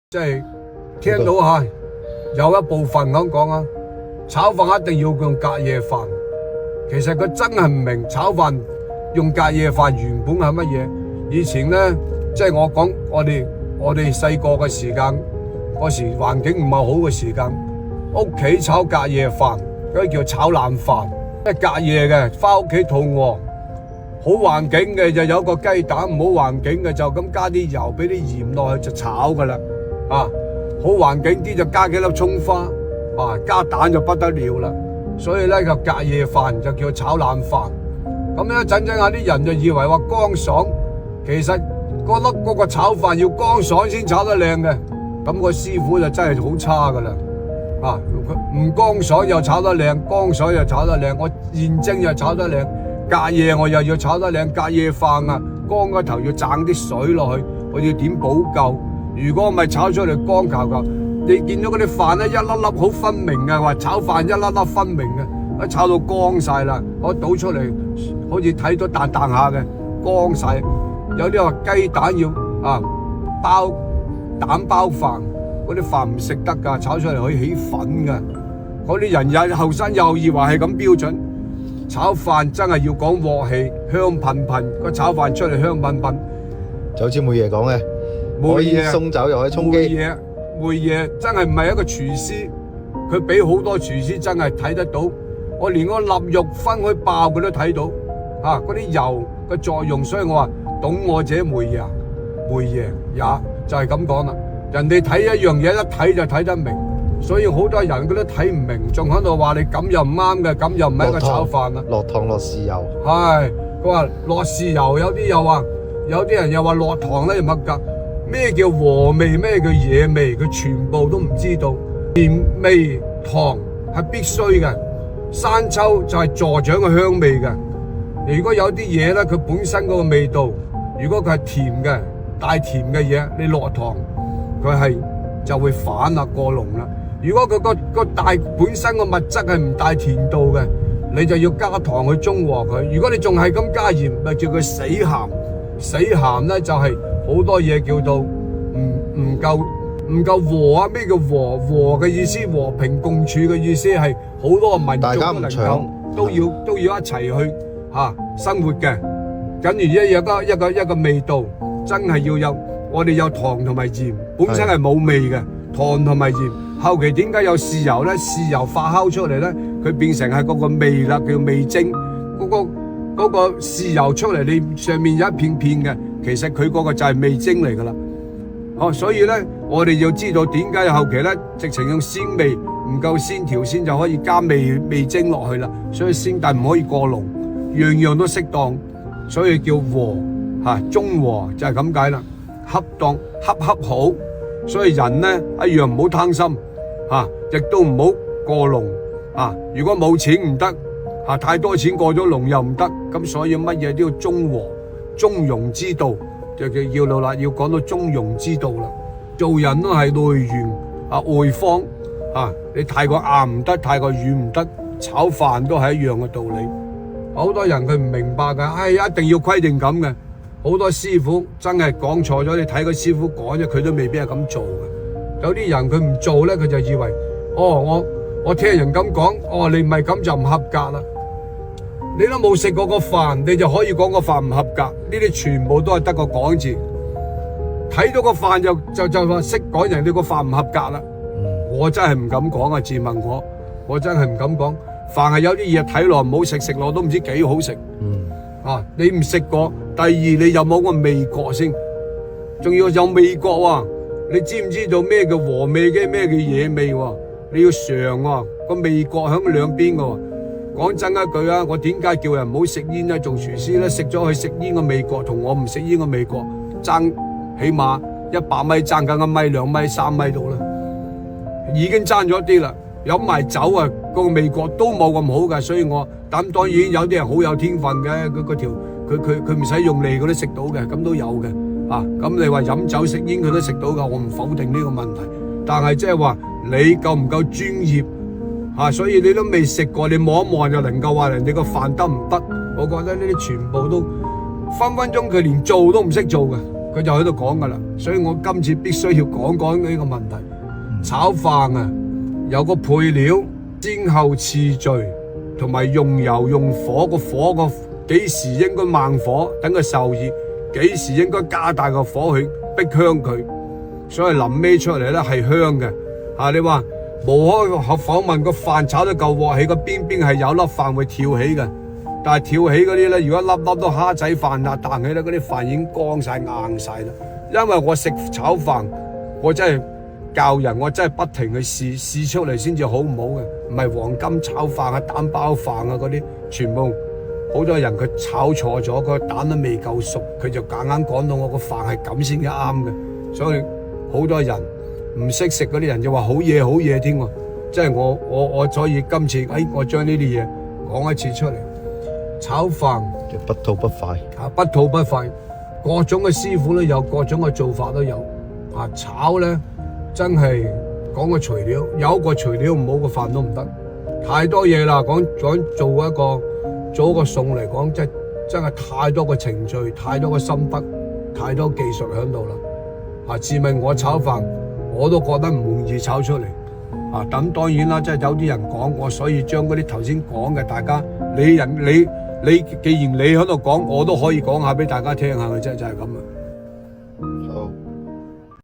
即係聽到吓，有一部分咁講啊，炒飯一定要用隔夜飯。其實佢真係唔明炒飯用隔夜飯原本係乜嘢。以前咧，即係我講我哋細個嘅時間，嗰時環境唔係好嘅時間，屋企炒隔夜飯，嗰啲叫炒冷飯，即係隔夜嘅，翻屋企肚餓。好環境嘅就有個雞蛋，唔好環境嘅就咁加啲油，俾啲鹽落去就炒噶啦。啊，好環境啲就加幾粒蔥花，啊加蛋就不得了啦。所以咧就隔夜飯就叫炒冷飯。咁咧陣陣下啲人就以為話乾爽，其實嗰個炒飯要乾爽先炒得靚嘅。咁個師傅就真係好差噶啦。啊，唔乾爽又炒得靚，乾爽又炒得靚，我現蒸又炒得靚。隔夜我又要炒得靚，隔夜飯啊，乾嗰頭要掙啲水落去，我要點補救？如果唔係炒出嚟乾球球，你見到嗰啲飯咧一粒粒好分明嘅，話炒飯一粒粒分明嘅，一炒到乾晒啦，我倒出嚟好似睇到彈彈下嘅，乾晒。有啲話雞蛋要啊包蛋包飯，嗰啲飯唔食得㗎，炒出嚟可以起粉㗎。嗰啲人又後生又以為係咁標準。炒飯真係要講鑊氣，香噴噴，個炒飯出嚟香噴噴，就好似梅爺講嘅，可以送酒又可以充飢。梅爺真係唔係一個廚師，佢比好多廚師真係睇得到，我連個臘肉分開爆佢都睇到，嗰啲油嘅作用，所以我話懂我者梅爺，梅爺也就係咁講啦。人哋睇一樣嘢一睇就睇得明。所以好多人佢都睇唔明，仲喺度話你咁又唔啱嘅，咁又唔係一個炒飯啦。落糖落豉油，係佢話落豉油，有啲人又話落糖咧，又乜㗎？咩叫和味？咩叫野味？佢全部都唔知道。鹽味糖係必須嘅，生抽就係助長嘅香味嘅。如果有啲嘢咧，佢本身嗰個味道，如果佢係甜嘅，帶甜嘅嘢，你落糖，佢係就會反啦，過濃啦。如果佢個帶本身個物質係唔帶甜度嘅，你就要加糖去中和佢。如果你仲係咁加鹽，咪叫佢死鹹。死鹹咧就係好多嘢叫到唔夠和啊！咩叫和？和嘅意思，和平共處嘅意思係好多個民族都能夠都要一齊去生活嘅。緊如一個味道，真係要有我哋有糖同埋鹽，本身係冇味嘅糖同埋鹽。後期點解有豉油咧？豉油發酵出嚟咧，佢變成係嗰個味啦，叫味精。嗰個豉油出嚟，你上面有一片片嘅，其實佢嗰個就係味精嚟噶啦。所以咧，我哋要知道點解後期咧，直情用鮮味唔夠鮮條先就可以加味精落去啦。所以鮮但唔可以過濃，樣樣都適當，所以叫和中和就係咁解啦。恰當恰好，所以人咧一樣唔好貪心。亦都唔好過濃如果冇錢唔得太多錢過咗濃又唔得，咁所以乜嘢都要中和中庸之道，就要到啦，要講到中庸之道啦。做人都係內圓外方你太過硬唔得，太過軟唔得，炒飯都係一樣嘅道理。好多人佢唔明白㗎，一定要規定咁嘅。好多師傅真係講錯咗，你睇個師傅講啫，佢都未必係咁做嘅。有啲人佢唔做咧，佢就以為我聽人咁講，你唔係咁就唔合格啦。你都冇食過個飯，你就可以講個飯唔合格？呢啲全部都係得個講字。睇到個飯就話識講人哋個飯唔合格啦。我真係唔敢講啊！自問我真係唔敢講。飯係有啲嘢睇落唔好食，食落都唔知幾好食。你唔食過，第二你有冇個味覺先？仲要有味覺喎。你知唔知道咩叫和味嘅，咩叫野味？你要嘗個味覺喺兩邊嘅。講真一句啊，我點解叫人唔好食煙咧？做廚師咧，食咗去食煙嘅味覺同我唔食煙嘅味覺爭起碼100米，爭緊1米、2米、3米到啦，已經爭咗啲啦。飲埋酒個味覺都冇咁好嘅，所以我當然有啲人好有天分嘅，佢唔使用脷佢都食到嘅，咁都有嘅。咁你話飲酒食煙佢都食到噶，我唔否定呢個問題，但係即係話你夠唔夠專業所以你都未食過，你望一望就能夠話人哋個飯得唔得？我覺得呢啲全部都分分鐘佢連做都唔識做嘅，佢就喺度講噶啦。所以我今次必須要講講呢個問題。炒飯啊，有個配料先後次序，同埋用油用火個幾時應該慢火等佢受熱，幾時應該加大個火去逼香佢，所以臨尾出嚟咧係香嘅。你話無可否問，個飯炒得夠鑊氣，個邊係有粒飯會跳起嘅。但係跳起嗰啲咧，如果粒粒都蝦仔飯啊彈起咧，嗰啲飯已經乾晒硬晒啦。因為我食炒飯，我真係教人，我真係不停去試出嚟先至好唔好嘅，唔係黃金炒飯啊、蛋包飯啊嗰啲，全部好多人佢炒錯咗，個蛋都未夠熟，佢就夾硬講到我個飯係咁先至啱嘅，所以好多人唔識食嗰啲人就話好嘢添喎，即係我所以今次我將呢啲嘢講一次出嚟，炒飯不吐不快不吐不快，各種嘅師傅都有，各種嘅做法都有。炒咧真係講個材料，有一個材料唔好個飯都唔得，太多嘢啦。講做一個餸嚟講，真係太多個程序，太多個心得，太多技術喺度啦。自問我炒飯我都覺得唔容易炒出嚟。咁當然啦，即係有啲人講我，所以將嗰啲頭先講嘅，大家你既然你喺度講，我都可以講下俾大家聽下嘅啫，就係咁啊。